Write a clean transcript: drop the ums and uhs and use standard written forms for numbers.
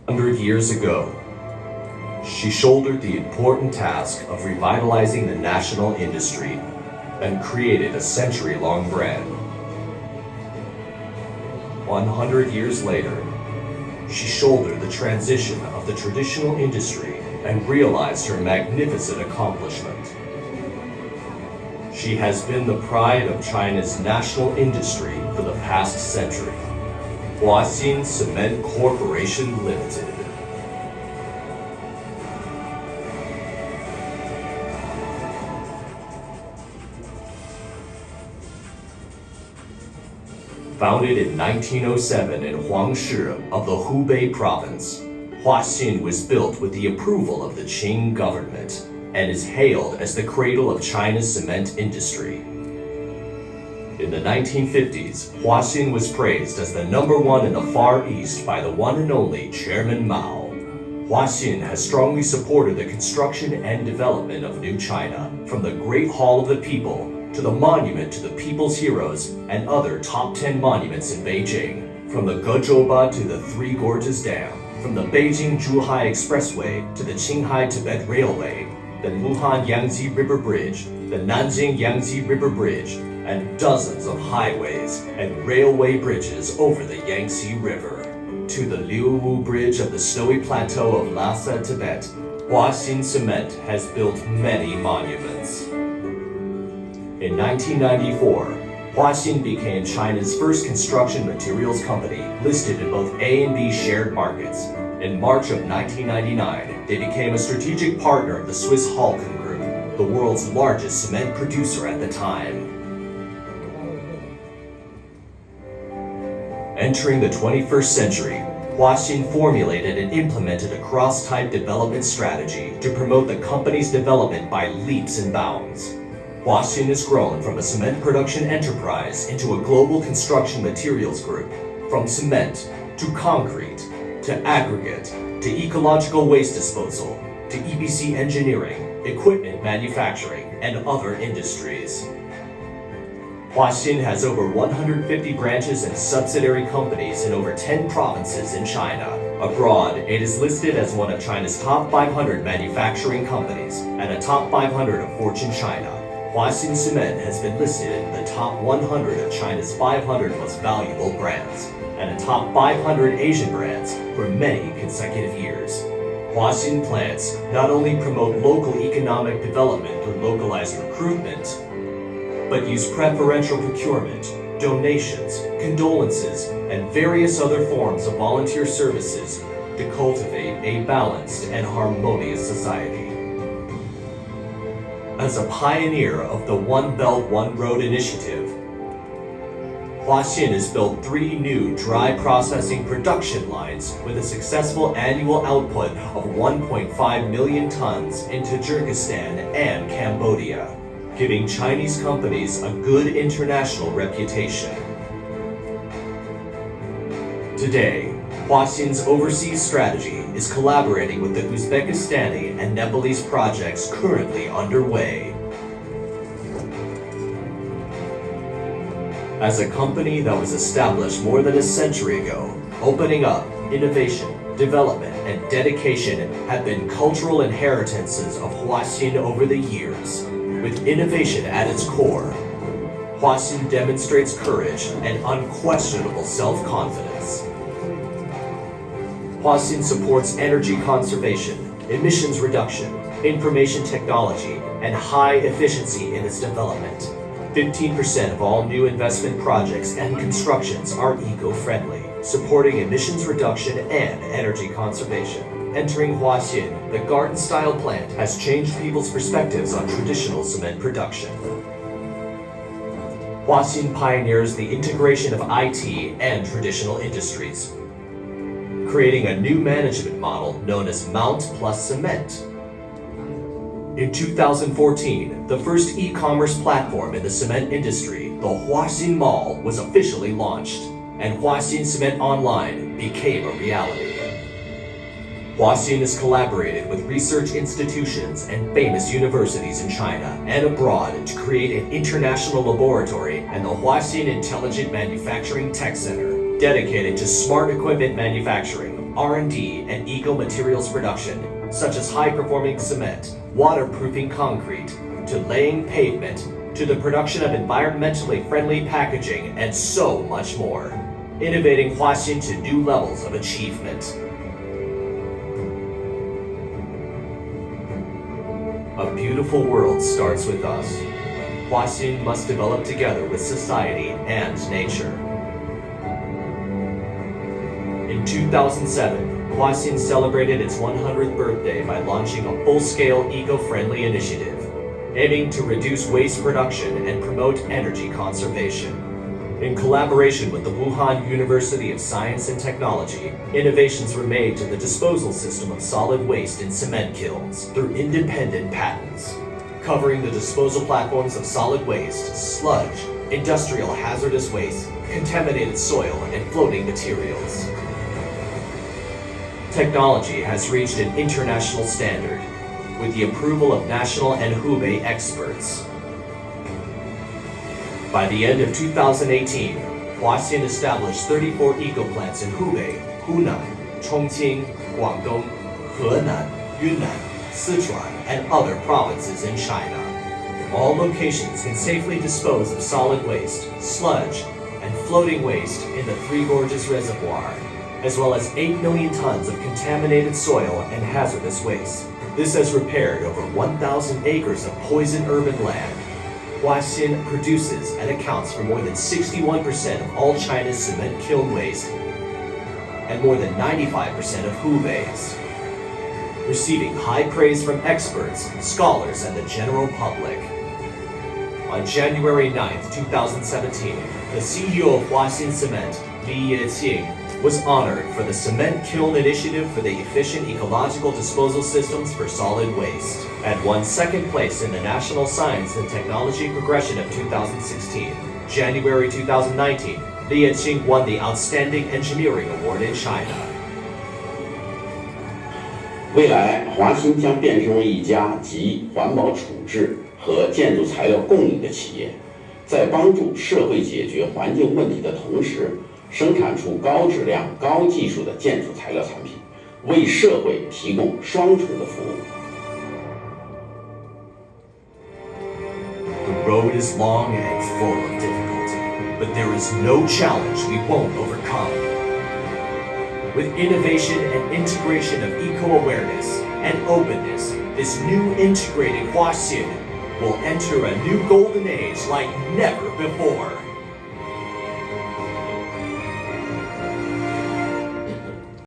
100 years ago, she shouldered the important task of revitalizing the national industry and created a century-long brand. 100 years later, she shouldered the transition of the traditional industry and realized her magnificent accomplishment. She has been the pride of China's national industry for the past century. Huaxin Cement Corporation Limited. Founded in 1907 in Huaxin of the Hubei province, Huaxin was built with the approval of the Qing government and is hailed as the cradle of China's cement industry. In the 1950s, Huaxin was praised as the #1 in the Far East by the one and only Chairman Mao. Huaxin has strongly supported the construction and development of New China, from the Great Hall of the People to the Monument to the People's Heroes and other top 10 monuments in Beijing, from the Gezhouba to the Three Gorges Dam, from the Beijing-Zhuhai Expressway to the Qinghai-Tibet Railway, the Wuhan Yangtze River Bridge, the Nanjing Yangtze River Bridge, and dozens of highways and railway bridges over the Yangtze River. To the Liuwu Bridge of the snowy plateau of Lhasa, Tibet, Huaxin Cement has built many monuments. In 1994, Huaxin became China's first construction materials company, listed in both A and B shared markets. In March of 1999, they became a strategic partner of the Swiss Holcim Group, the world's largest cement producer at the time. Entering the 21st century, Huaxin formulated and implemented a cross-type development strategy to promote the company's development by leaps and bounds. Huaxin has grown from a cement production enterprise into a global construction materials group, from cement to concrete to aggregate to ecological waste disposal to EPC engineering, equipment manufacturing, and other industries. Huaxin has over 150 branches and subsidiary companies in over 10 provinces in China. Abroad, it is listed as one of China's top 500 manufacturing companies and a top 500 of Fortune China. Huaxin Cement has been listed in the top 100 of China's 500 most valuable brands and a top 500 Asian brands for many consecutive years. Huaxin plants not only promote local economic development through localized recruitment, but use preferential procurement, donations, condolences, and various other forms of volunteer services to cultivate a balanced and harmonious society. As a pioneer of the One Belt, One Road initiative, Huaxin has built 3 new dry processing production lines with a successful annual output of 1.5 million tons in Tajikistan and Cambodia, giving Chinese companies a good international reputation. Today, Huaxin's overseas strategy is collaborating with the Uzbekistani and Nepalese projects currently underway. As a company that was established more than a century ago, opening up, innovation, development, and dedication have been cultural inheritances of Huaxin over the years. With innovation at its core, Huaxin demonstrates courage and unquestionable self-confidence. Huaxin supports energy conservation, emissions reduction, information technology, and high efficiency in its development. 15% of all new investment projects and constructions are eco-friendly, supporting emissions reduction and energy conservation. Entering Huaxin, the garden-style plant has changed people's perspectives on traditional cement production. Huaxin pioneers the integration of IT and traditional industries, creating a new management model known as Mount Plus Cement. In 2014, the first e-commerce platform in the cement industry, the Huaxin Mall, was officially launched, and Huaxin Cement Online became a reality. Huaxin has collaborated with research institutions and famous universities in China and abroad to create an international laboratory and the Huaxin Intelligent Manufacturing Tech Center, dedicated to smart equipment manufacturing, from R&D and eco-materials production, such as high-performing cement, waterproofing concrete, to laying pavement, to the production of environmentally friendly packaging, and so much more, innovating Huaxin to new levels of achievement. A beautiful world starts with us. Huaxin must develop together with society and nature. In 2007, Huaxin celebrated its 100th birthday by launching a full-scale eco-friendly initiative, aiming to reduce waste production and promote energy conservation. In collaboration with the Wuhan University of Science and Technology, innovations were made to the disposal system of solid waste in cement kilns through independent patents, covering the disposal platforms of solid waste, sludge, industrial hazardous waste, contaminated soil, and floating materials. Technology has reached an international standard, with the approval of national and Hubei experts. By the end of 2018, Huaxin established 34 eco-plants in Hubei, Hunan, Chongqing, Guangdong, Henan, Yunnan, Sichuan, and other provinces in China. All locations can safely dispose of solid waste, sludge, and floating waste in the Three Gorges Reservoir, as well as 8 million tons of contaminated soil and hazardous waste. This has repaired over 1,000 acres of poisoned urban land. Huaxin produces and accounts for more than 61% of all China's cement kiln waste and more than 95% of Hubei's, receiving high praise from experts, scholars, and the general public. On January 9, 2017, the CEO of Huaxin Cement, Li Yeqing, was honored for the Cement Kiln Initiative for the Efficient Ecological Disposal Systems for Solid Waste, and won second place in the National Science and Technology Progression of 2016. January 2019, Li Yeqing won the Outstanding Engineering Award in China. 未来，华兴将变成为一家集环保处置和建筑材料供应的企业，在帮助社会解决环境问题的同时，生产出高质量、高技术的建筑材料产品，为社会提供双重的服务。The road is long and full of difficulty, but there is no challenge we won't overcome. With innovation and integration of eco-awareness and openness, this new integrated Huaxin will enter a new golden age like never before.